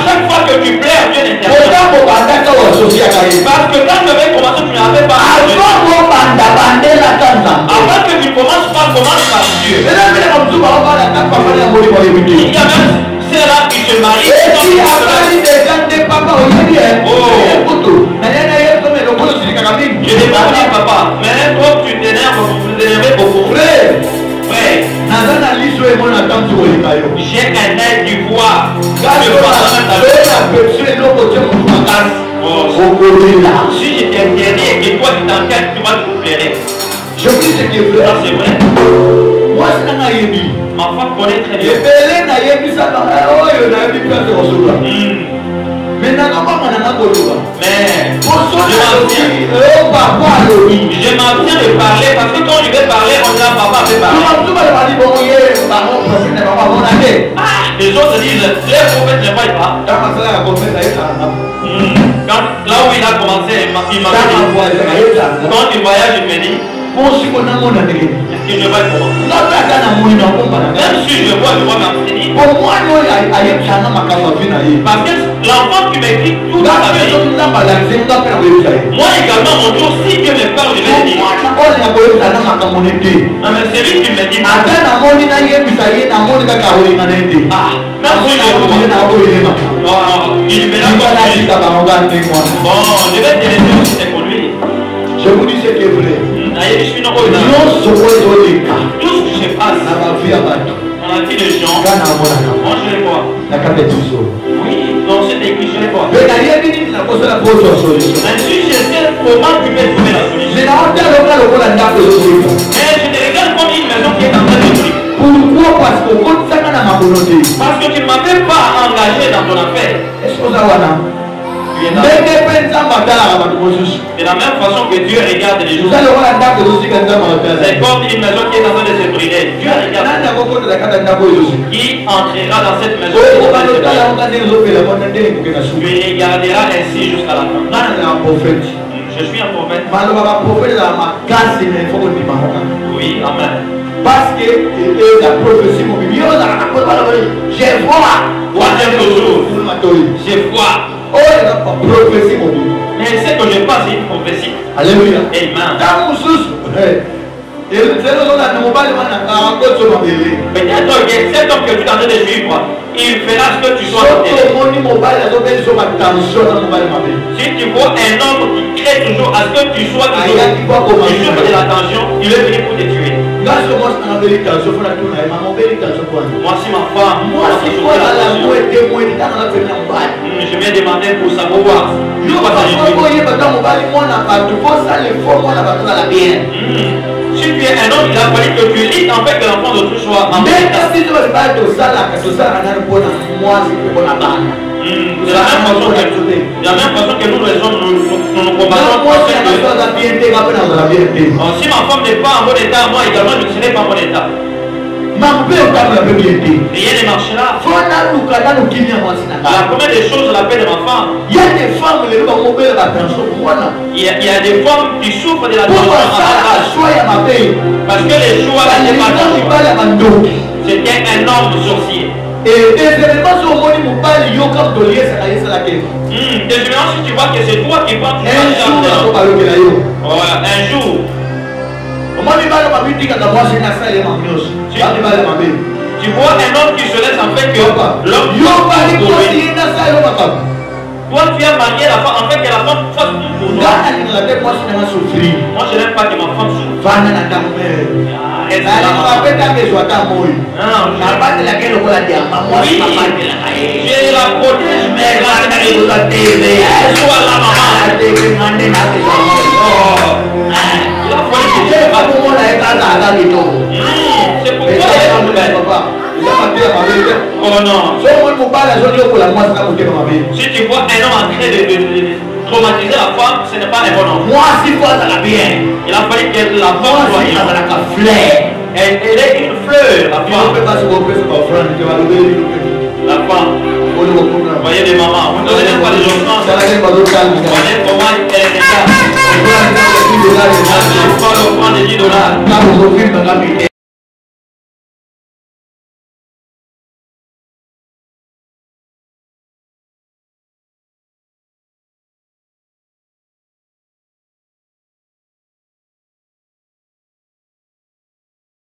[SPEAKER 2] chaque fois que tu pleures, Dieu n'intervient. Parce que quand tu avais commencé, tu n'avais pas. Avant que tu commences pas, commence par Dieu. Il y a même ceux-là qui se marient. Je n'ai pas dit papa, mais toi tu t'énerves, vous vous énervez beaucoup. Frère, J'ai un œil qui voit. Si je t'interdis et que toi tu t'enquêtes, tu vas te plaire.
[SPEAKER 1] Je vous dis ce qui est vrai.
[SPEAKER 2] Ça c'est vrai.
[SPEAKER 1] Moi c'est un aïebi.
[SPEAKER 2] Ma femme connaît très bien.
[SPEAKER 1] Mais
[SPEAKER 2] je m'abstiens de parler parce que quand je vais parler, on dit papa fait parler. Les autres disent, les prophètes ne voient pas. Là où il a commencé, il m'a dit, quand tu voyages, il me dit, est-ce que je vais commencer? Même si je vois m'abstenir. Parce que l'enfant qui m'écrit tout dans sa vie, moi également, mon tour, si Dieu me parle, je vais le dire. Mais c'est lui qui me dit. Même si je vois. Il me l'a dit. Bon, je vais te laisser aussi te conduire.
[SPEAKER 1] Je vous dis ce qui est vrai.
[SPEAKER 2] Tout ce que je passe dans la vie des gens, moi je les vois. Oui, dans cette église je les vois. Mais si je sais comment tu peux trouver la solution. Mais je te regarde comme une maison qui est en train de brûler.
[SPEAKER 1] Pourquoi? Parce
[SPEAKER 2] que tu ne m'avais pas engagé dans ton affaire. De la même façon que Dieu regarde les choses. C'est comme une maison qui est en train de se brûler. Dieu regarde. Qui entrera dans cette maison? Tu regarderas ainsi jusqu'à la fin. Je suis un prophète. Oui, amen.
[SPEAKER 1] Parce que la prophétie je vois.
[SPEAKER 2] Je vois.
[SPEAKER 1] Oh, la prophétie mobile.
[SPEAKER 2] Mais ce que je passe, c'est une prophétie.
[SPEAKER 1] Alléluia.
[SPEAKER 2] Amen.
[SPEAKER 1] Peut-être
[SPEAKER 2] que cet homme que tu es en train de suivre, il fera ce que tu sois. Si tu vois un homme qui crée toujours à ce que tu sois toujours de l'attention, il est venu pour te tuer. Moi si ma femme, je vais demander pour savoir. Si tu es un homme, il a fallu que tu lises en fait que l'enfant d'autrui soit en fait. C'est la même façon que nous les hommes nous combattons. Si ma femme n'est pas en bon état, moi également je ne serai pas en bon état. Rien ne marchera. La première des choses, la paix de ma femme. Il y a des femmes qui souffrent de la tension. Parce que les choix n'étaient pas c'était un homme sorcier.
[SPEAKER 1] Deuxièmement,
[SPEAKER 2] si tu vois que c'est toi qui penses un jour. Tu vois un homme qui se laisse en fait que l'homme. Toi tu as marié la femme en fait que la femme fasse tout pour toi. Moi je n'aime pas que ma femme souffre. J'ai la protège mais la soit la maman. C'est pourquoi oh non. Si tu vois un homme en train de traumatiser la femme, ce n'est pas un bon homme.
[SPEAKER 1] Moi, si toi, ça va bien.
[SPEAKER 2] Il a fallu que la femme soit elle est une fleur. La femme. Voyez les mamans. Vous ne donnez pas les offrandes. Voyez comment elle est là. Elle ne pas l'offrande de $10.